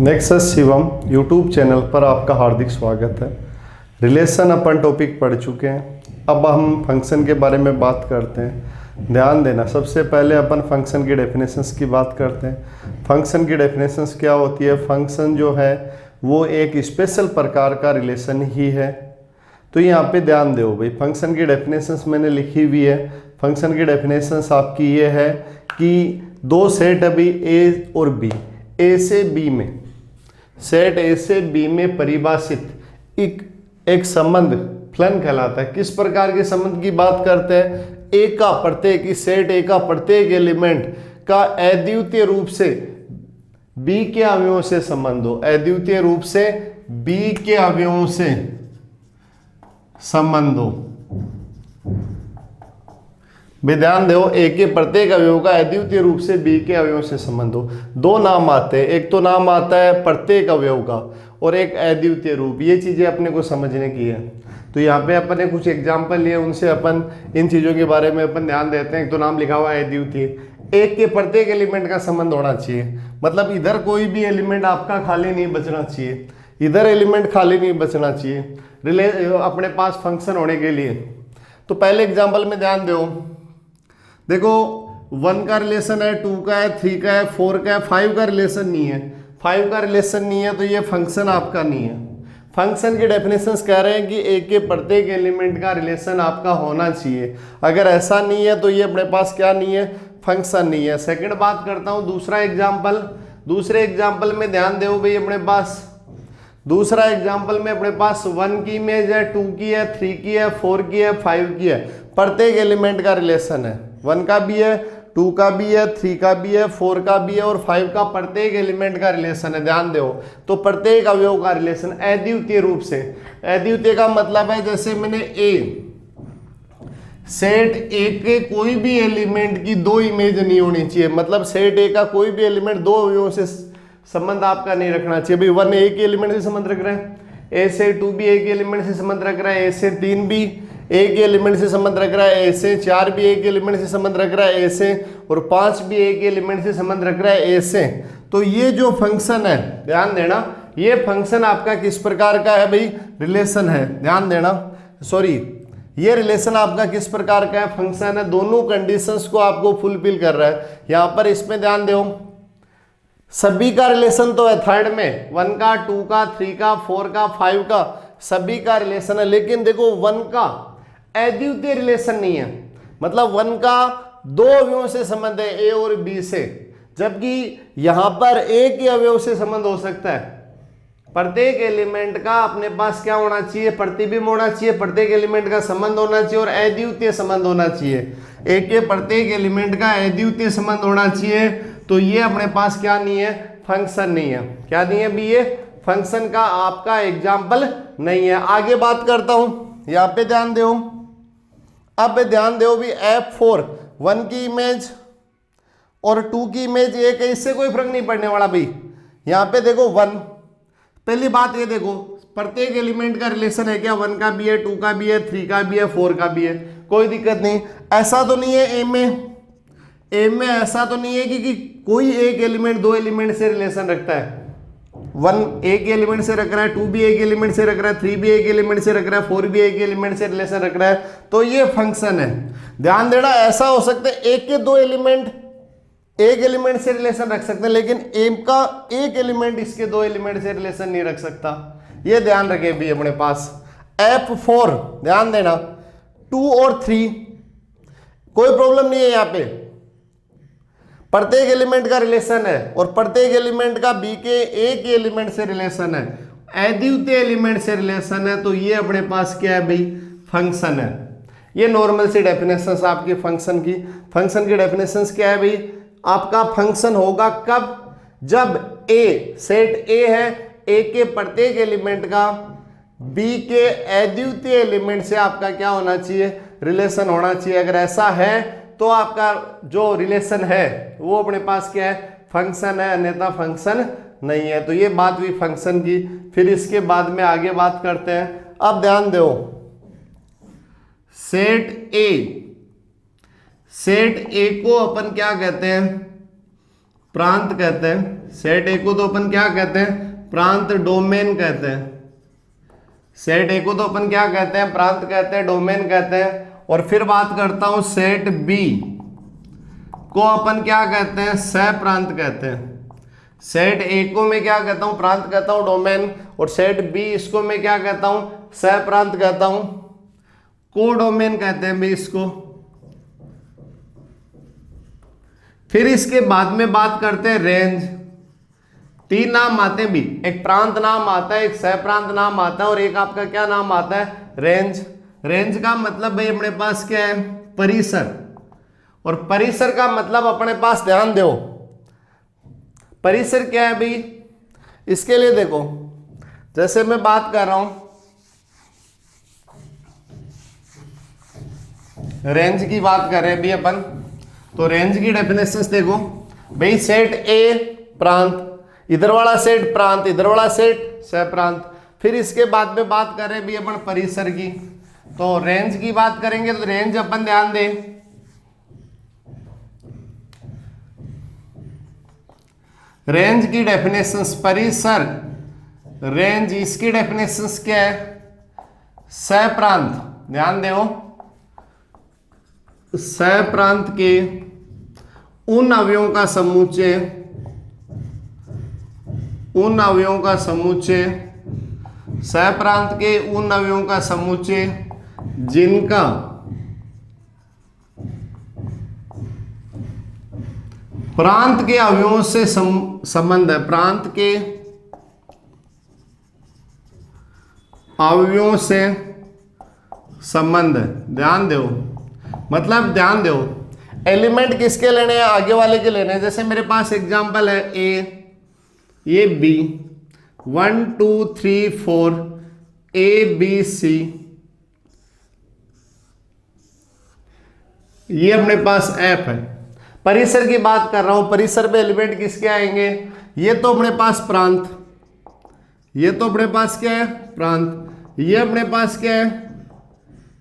Nexus Shivam YouTube channel पर आपका हार्दिक स्वागत है। रिलेशन अपन टॉपिक पढ़ चुके हैं, अब हम फंक्शन के बारे में बात करते हैं। ध्यान देना, सबसे पहले अपन फंक्शन की डेफिनेशंस की बात करते हैं। फंक्शन की डेफिनेशंस क्या होती है? फंक्शन जो है वो एक स्पेशल प्रकार का रिलेशन ही है। तो यहाँ पे ध्यान दो भाई, फंक्शन की डेफिनेशंस मैंने लिखी हुई है। फंक्शन की डेफिनेशंस आपकी ये है कि दो सेट अभी ए और बी, ए से बी में, सेट ए से बी में परिभाषित एक संबंध फलन कहलाता है। किस प्रकार के संबंध की बात करते हैं? ए का प्रत्येक, इस सेट ए का प्रत्येक एलिमेंट का अद्वितीय रूप से बी के अवयवों से संबंध हो, अद्वितीय रूप से बी के अवयवों से संबंध हो। ध्यान दो, ए के प्रत्येक अवयव का अद्वितीय रूप से बी के अवयव से संबंध हो। दो नाम आते हैं, एक तो नाम आता है प्रत्येक अवयव का और एक अद्वितीय रूप। ये चीजें अपने को समझने की है। तो यहाँ पे अपन ने कुछ एग्जाम्पल लिए, उनसे अपन इन चीजों के बारे में अपन ध्यान देते हैं। एक तो नाम लिखा हुआ है अद्वितीय, एक के प्रत्येक एलिमेंट का संबंध होना चाहिए। मतलब इधर कोई भी एलिमेंट आपका खाली नहीं बचना चाहिए, इधर एलिमेंट खाली नहीं बचना चाहिए अपने पास फंक्शन होने के लिए। तो पहले एग्जाम्पल में ध्यान दो, देखो 1 का रिलेशन है, 2 का है, 3 का है, 4 का है, 5 का रिलेशन नहीं है। 5 का रिलेशन नहीं है तो ये फंक्शन आपका नहीं है। फंक्शन के डेफिनेशंस कह रहे हैं कि एक के प्रत्येक एलिमेंट का रिलेशन आपका होना चाहिए। अगर ऐसा नहीं है तो ये अपने पास क्या नहीं है? फंक्शन नहीं है। सेकंड बात करता हूँ दूसरा एग्जाम्पल। दूसरे एग्जाम्पल में ध्यान दो भाई, अपने पास दूसरा एग्जाम्पल में अपने पास 1 की इमेज है, 2 की है, 3 की है, 4 की है, 5 की है। प्रत्येक एलिमेंट का रिलेशन है, 1 का भी है, 2 का भी है, 3 का भी है, 4 का भी है और 5 का प्रत्येक एलिमेंट का रिलेशन है। ध्यान दो, तो प्रत्येक अवयव का रिलेशन अद्वितीय रूप से। अद्वितीय का मतलब है जैसे मैंने ए, सेट ए के कोई भी एलिमेंट की दो इमेज नहीं होनी चाहिए। मतलब सेट ए का कोई भी एलिमेंट दो अवयवों से संबंध आपका नहीं रखना चाहिए। भाई 1 ए के एलिमेंट से संबंध रख रहा है, ए से 2 भी ए के एलिमेंट से संबंध रख रहा है, ए से 3 भी ए के एलिमेंट से संबंध रख रहा है, ए से 4 भी ए के एलिमेंट से संबंध रख रहा है, ए से, और 5 भी ए के एलिमेंट से संबंध रख रहा है, ए से। तो ये जो फंक्शन है, ध्यान देना, ये फंक्शन आपका किस प्रकार का है भाई? रिलेशन है। ध्यान देना, सॉरी, ये रिलेशन आपका किस प्रकार का है? फंक्शन है। दोनों कंडीशंस को आपको फुलफिल कर रहा है। यहां पर इसमें ध्यान दो, सभी का रिलेशन तो है थर्ड में, 1 का, 2 का, 3 का, 4 का, 5 का, सभी का रिलेशन है। लेकिन देखो 1 का अद्वितीय रिलेशन नहीं है। मतलब 1 का दो अवयवों से संबंध है, ए और बी से, जबकि यहां पर ए के अवयव से संबंध हो सकता है। प्रत्येक एलिमेंट का अपने पास क्या होना चाहिए? प्रतिबिंब होना चाहिए, प्रत्येक एलिमेंट का संबंध होना चाहिए और अद्वितीय संबंध होना चाहिए। ए के प्रत्येक एलिमेंट का अद्वितीय संबंध होना चाहिए। तो ये अपने पास क्या नहीं है? फंक्शन नहीं है। क्या नहीं है भी? ये फंक्शन का आपका एग्जाम्पल नहीं है। आगे बात करता हूं, यहां पे ध्यान दो। अब ध्यान दो भी, F4 1 की इमेज और 2 की इमेज एक है, इससे कोई फर्क नहीं पड़ने वाला भाई। यहां पे देखो 1, पहली बात ये देखो, प्रत्येक एलिमेंट का रिलेशन है क्या? 1 का भी है, 2 का भी है, 3 का भी है, 4 का भी है, कोई दिक्कत नहीं। ऐसा तो नहीं है ए में ऐसा तो नहीं है कि कोई एक एलिमेंट दो एलिमेंट से रिलेशन रखता है। 1 एक एलिमेंट से रख रहा है, 2 भी एक एलिमेंट से रख रहा है, 3 भी एक एलिमेंट से रख रहा है, 4 भी एक एलिमेंट से रिलेशन रख रहा है, तो ये फंक्शन है। ध्यान देना, ऐसा हो सकता है एक के दो एलिमेंट एक एलिमेंट से रिलेशन रख सकते हैं, लेकिन एम का एक एलिमेंट इसके दो एलिमेंट से रिलेशन नहीं रख सकता। ये ध्यान रखे भी अपने पास। F4 ध्यान देना, 2 और 3 कोई प्रॉब्लम नहीं है। यहां पे प्रत्येक एलिमेंट का रिलेशन है और प्रत्येक एलिमेंट का बी के एक एलिमेंट से रिलेशन है, अद्वितीय एलिमेंट से रिलेशन है। तो ये अपने पास क्या है भाई? फंक्शन है। ये नॉर्मल सी डेफिनेशंस आपकी फंक्शन की। फंक्शन की डेफिनेशंस क्या है भाई? आपका फंक्शन होगा कब? जब ए, सेट ए है, ए के प्रत्येक एलिमेंट का बी के अद्वितीय एलिमेंट से आपका क्या होना चाहिए? रिलेशन होना चाहिए। अगर ऐसा है तो आपका जो रिलेशन है वो अपने पास क्या है? फंक्शन है, अन्यथा फंक्शन नहीं है। तो ये बात हुई फंक्शन की। फिर इसके बाद में आगे बात करते हैं। अब ध्यान दो, सेट ए को अपन क्या कहते हैं? प्रांत कहते हैं, सेट ए को तो अपन क्या कहते हैं, प्रांत डोमेन कहते हैं। सेट ए को तो अपन क्या कहते हैं, प्रांत कहते हैं, डोमेन कहते हैं। और फिर बात करता हूं सेट बी को अपन क्या कहते हैं, सह प्रांत कहते हैं। सेट ए को मैं क्या कहता हूं, प्रांत कहता हूं, डोमेन। और सेट बी इसको मैं क्या कहता हूं, सह प्रांत कहता हूं, कोडोमेन कहते हैं भाई इसको। फिर इसके बाद में बात करते हैं रेंज। तीन नाम आते हैं भी, एक प्रांत नाम आता है, एक सह प्रांत नाम आता है, और एक आपका क्या नाम आता है, रेंज। रेंज का मतलब भाई अपने पास क्या है, परिसर। और परिसर का मतलब अपने पास, ध्यान दो, परिसर क्या है भाई, इसके लिए देखो, जैसे मैं बात कर रहा हूं रेंज की बात कर रहे हैं भी अपन, तो रेंज की डेफिनेशंस देखो भाई, सेट ए प्रांत, इधर वाला सेट प्रांत, इधर वाला सेट सह प्रांत। फिर इसके बाद में बात कर रहे हैं भी अपन परिसर की, तो रेंज की बात करेंगे तो रेंज अपन ध्यान दें, रेंज की डेफिनेशंस, परिसर रेंज, इसकी डेफिनेशंस क्या है, सह प्रांत। ध्यान दो, सह प्रांत के उन अवयवों का समुच्चय, उन अवयवों का समुच्चय, सह प्रांत के उन अवयवों का समुच्चय जिनका प्रांत के अवयवों से संबंध है, प्रांत के अवयवों से संबंध है। ध्यान दो, मतलब ध्यान दो, एलिमेंट किसके लेने हैं, आगे वाले के लेने हैं। जैसे मेरे पास एग्जांपल है ए, ये बी, 1 2 3 4 ए बी सी, ये अपने पास एफ है। परिसर की बात कर रहा हूं, परिसर में एलिमेंट किसके आएंगे, ये तो अपने पास प्रांत, ये तो अपने पास क्या है, प्रांत, ये अपने पास क्या है,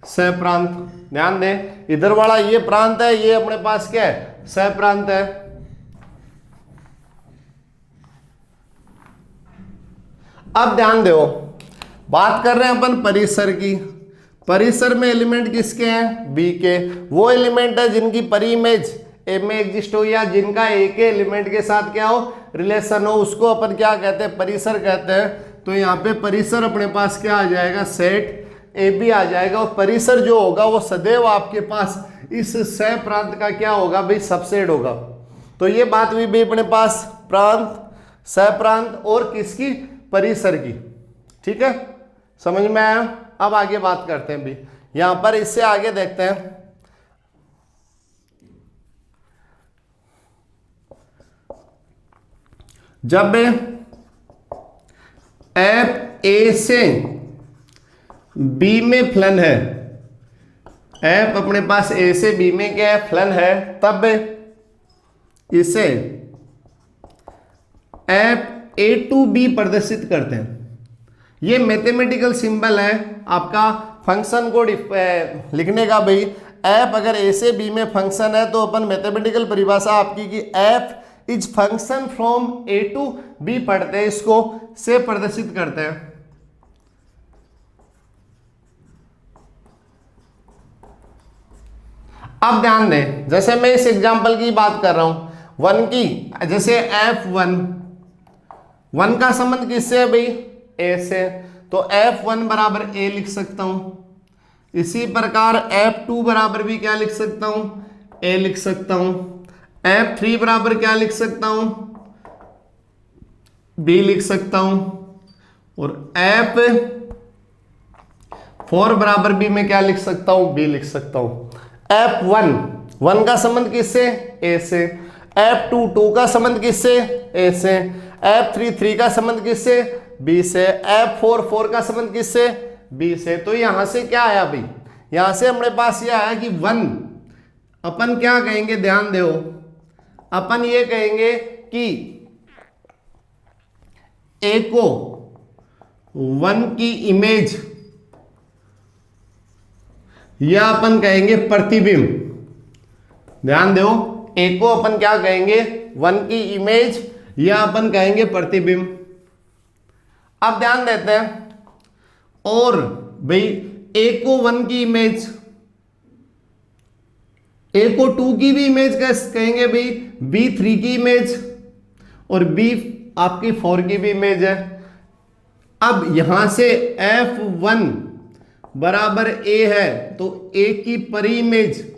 सह प्रांत। ध्यान दें, इधर वाला ये प्रांत है, ये अपने पास क्या है, सह प्रांत है। अब ध्यान दो, बात कर रहे हैं अपन परिसर की। परिसर में एलिमेंट किसके हैं, बी के। वो एलिमेंट है जिनकी परी इमेज ए में एग्जिस्ट हो, या जिनका ए के एलिमेंट के साथ क्या हो, रिलेशन हो, उसको अपन क्या कहते हैं, परिसर कहते हैं। तो यहाँ पे परिसर अपने पास क्या आ जाएगा, सेट ए बी आ जाएगा। और परिसर जो होगा वो सदैव आपके पास इस सह प्रांत का क्या होगा भाई, सबसेट होगा। तो ये बात हुई भाई अपने पास प्रांत, सह प्रांत और किसकी, परिसर की। ठीक है, समझ में आया। अब आगे बात करते हैं भी, यहां पर इससे आगे देखते हैं। जब एफ ए से बी में फलन है, एफ अपने पास ए से बी में क्या है, फलन है, तब इसे एफ ए टू बी प्रदर्शित करते हैं। ये मैथमेटिकल सिंबल है आपका फंक्शन को लिखने का भाई। एफ अगर ए से बी में फंक्शन है तो अपन मैथमेटिकल परिभाषा आपकी कि F is function from A to B पढ़ते हैं, इसको से प्रदर्शित करते हैं। अब ध्यान दें, जैसे मैं इस एग्जांपल की बात कर रहा हूं, वन की, जैसे F1, वन का संबंध किससे है भाई, ए से, तो F1 बराबर ए लिख सकता हूं। इसी प्रकार F2 बराबर भी क्या लिख सकता हूं, ए लिख सकता हूं। F3 बराबर क्या लिख सकता हूं, बी लिख सकता हूं। और F4 बराबर भी मैं क्या लिख सकता हूं, बी लिख सकता हूं। F1 वन का संबंध किससे, ए से। F2 टू का संबंध किससे, ए से। F3 थ्री का संबंध किससे, बी से। F4 फोर का संबंध किससे, बी से। तो यहां से क्या आया भाई, यहां से हमारे पास ये आया कि वन अपन क्या कहेंगे, ध्यान दो, अपन ये कहेंगे कि ए को वन की इमेज, या अपन कहेंगे प्रतिबिंब, ध्यान दो, ए को अपन क्या कहेंगे, 1 की इमेज या अपन कहेंगे प्रतिबिंब। अब ध्यान देते हैं, और भाई ए को 1 की इमेज, ए को 2 की भी इमेज कहेंगे भाई, बी 3 की इमेज और बी आपकी 4 की भी इमेज है। अब यहां से F1 बराबर ए है तो ए की परी इमेज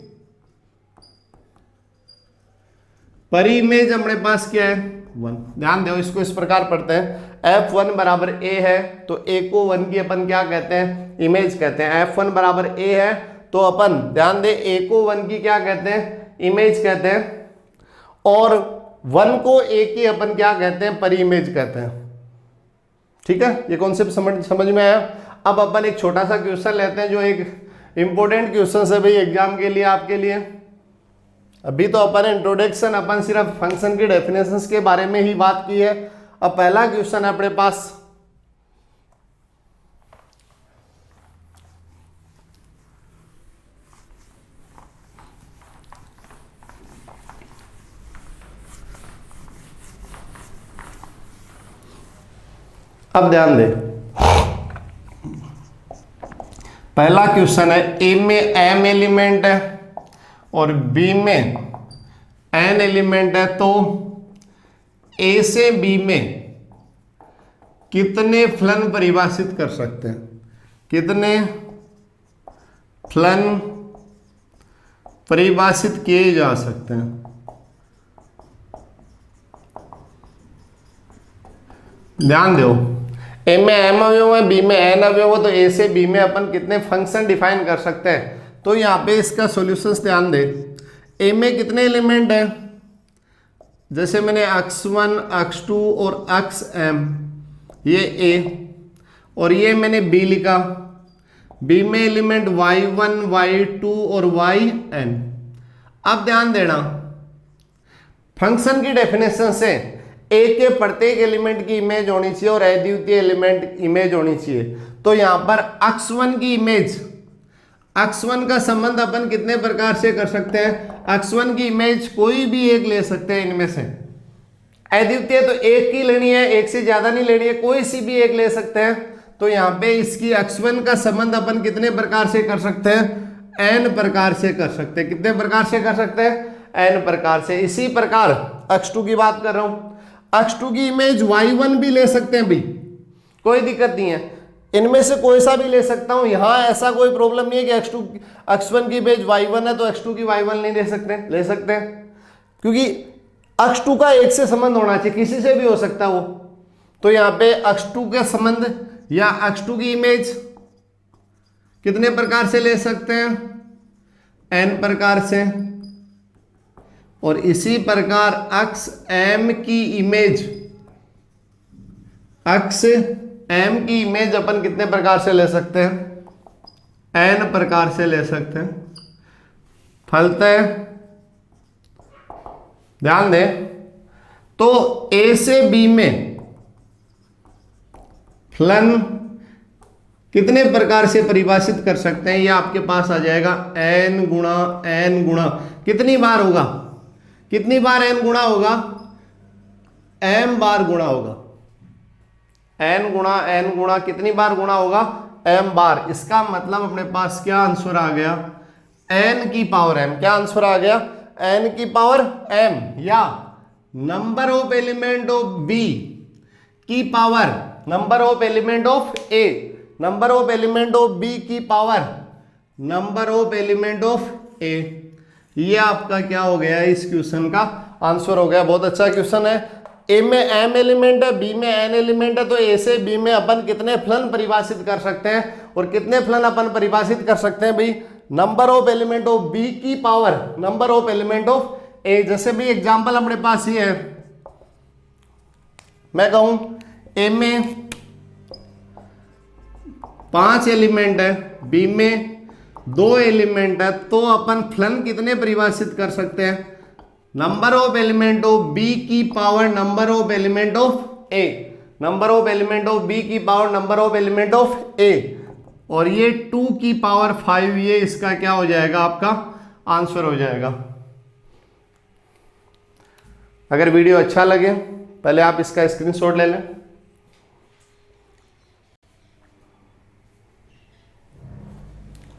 हमारे पास क्या है, 1। ध्यान दो, इसको इस प्रकार पढ़ते हैं, F1 बराबर ए है तो ए को 1 की अपन क्या कहते हैं, इमेज कहते हैं। F1 बराबर ए है तो अपन ध्यान दे ए को 1 की क्या कहते हैं, इमेज कहते हैं, और 1 को ए की अपन क्या कहते हैं, परी इमेज कहते हैं। ठीक है, ये कॉन्सेप्ट समझ में आया। अब अपन एक छोटा सा क्वेश्चन लेते हैं जो एक इंपॉर्टेंट क्वेश्चन है भाई एग्जाम के लिए, आपके लिए। अभी तो अपन इंट्रोडक्शन, अपन सिर्फ फंक्शन की डेफिनेशंस के बारे में ही बात की है। अब पहला क्वेश्चन है अपने पास, अब ध्यान दे, पहला क्वेश्चन है, ए में m एलिमेंट है और बी में n एलिमेंट है, तो ए से बी में कितने फलन परिभाषित कर सकते हैं, कितने फलन परिभाषित किए जा सकते हैं। ध्यान दो, ए में m अवयव है, बी में n अवयव है, तो ए से बी में अपन कितने फंक्शन डिफाइन कर सकते हैं। तो यहाँ पे इसका सॉल्यूशंस ध्यान दे, ए में कितने एलिमेंट हैं, जैसे मैंने x1 x2 और xm, ये ए, और ये मैंने बी लिखा, बी में एलिमेंट y1 y2 और yn। अब ध्यान देना, फंक्शन की डेफिनेशन से ए के प्रत्येक एलिमेंट की इमेज होनी चाहिए और अद्वितीय एलिमेंट इमेज होनी चाहिए। तो यहां पर x1 की इमेज, x1 का संबंध अपन कितने प्रकार से कर सकते हैं, x1 की इमेज कोई भी एक ले सकते हैं इनमें से। अद्वितीय तो एक की लेनी है, एक से ज्यादा नहीं लेनी है, कोई सी भी एक ले सकते हैं। तो यहाँ पे इसकी x1 का संबंध अपन कितने प्रकार से कर सकते हैं, n प्रकार से कर सकते हैं। कितने प्रकार से कर सकते हैं, n प्रकार से। इसी प्रकार x2 की बात कर रहा हूं, x2 की इमेज y1 भी ले सकते हैं भाई, कोई दिक्कत नहीं है, इनमें से कोई सा भी ले सकता हूं। यहां ऐसा कोई प्रॉब्लम नहीं है कि x1 की इमेज y1 है तो x2 की y1 नहीं ले सकते, ले सकते हैं, क्योंकि x2 का एक से संबंध होना चाहिए, किसी से भी हो सकता है वो। तो यहाँ पे x2 का संबंध या x2 की इमेज कितने प्रकार से ले सकते हैं, n प्रकार से। और इसी प्रकार xm की इमेज, xm की इमेज अपन कितने प्रकार से ले सकते हैं, n प्रकार से ले सकते हैं। फलतः ध्यान दें, तो a से b में फलन कितने प्रकार से परिभाषित कर सकते हैं, ये आपके पास आ जाएगा n गुणा कितनी बार होगा, कितनी बार n गुणा होगा, m बार गुणा होगा, n गुणा कितनी बार गुणा होगा, m बार। इसका मतलब अपने पास क्या आंसर आ गया, n की पावर m। क्या आंसर आ गया, n की पावर m, या number of element of b की power number of element of a, number of element of b की power number of element of a। ये आपका क्या हो गया, इस क्वेश्चन का आंसर हो गया। बहुत अच्छा क्वेश्चन है। ए में m एलिमेंट है, बी में n एलिमेंट है, तो ए से बी में अपन कितने फलन परिभाषित कर सकते हैं, और कितने फलन अपन परिभाषित कर सकते हैं भाई, number of element of B की power number of element of A. जैसे भी एग्जांपल अपने पास ये है, मैं कहूं ए में 5 एलिमेंट है, बी में 2 एलिमेंट है, तो अपन फलन कितने परिभाषित कर सकते हैं, number of element of B की power number of element of A, number of element of B की power number of element of A. और ये 2 की पावर 5, ये इसका क्या हो जाएगा, आपका आंसर हो जाएगा। अगर वीडियो अच्छा लगे पहले आप इसका स्क्रीनशॉट ले लें।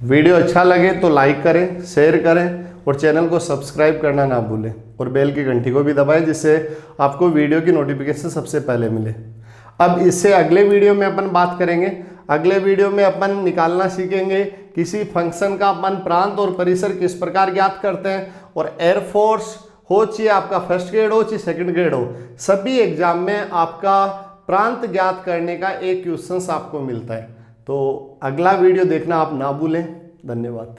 वीडियो अच्छा लगे तो लाइक करें, शेयर करें और चैनल को सब्सक्राइब करना ना भूलें और बेल की घंटी को भी दबाएं जिससे आपको वीडियो की नोटिफिकेशन सबसे पहले मिले। अब इससे अगले वीडियो में अपन बात करेंगे। अगले वीडियो में अपन निकालना सीखेंगे किसी फंक्शन का अपन प्रांत और परिसर किस प्रकार ज्ञात करते हैं। और एयरफोर्स हो चाहे आपका फर्स्ट ग्रेड हो चाहे सेकंड ग्रेड हो, सभी एग्जाम में आपका प्रांत ज्ञात करने का एक क्वेश्चन आपको मिलता है। तो अगला वीडियो देखना आप ना भूलें। धन्यवाद।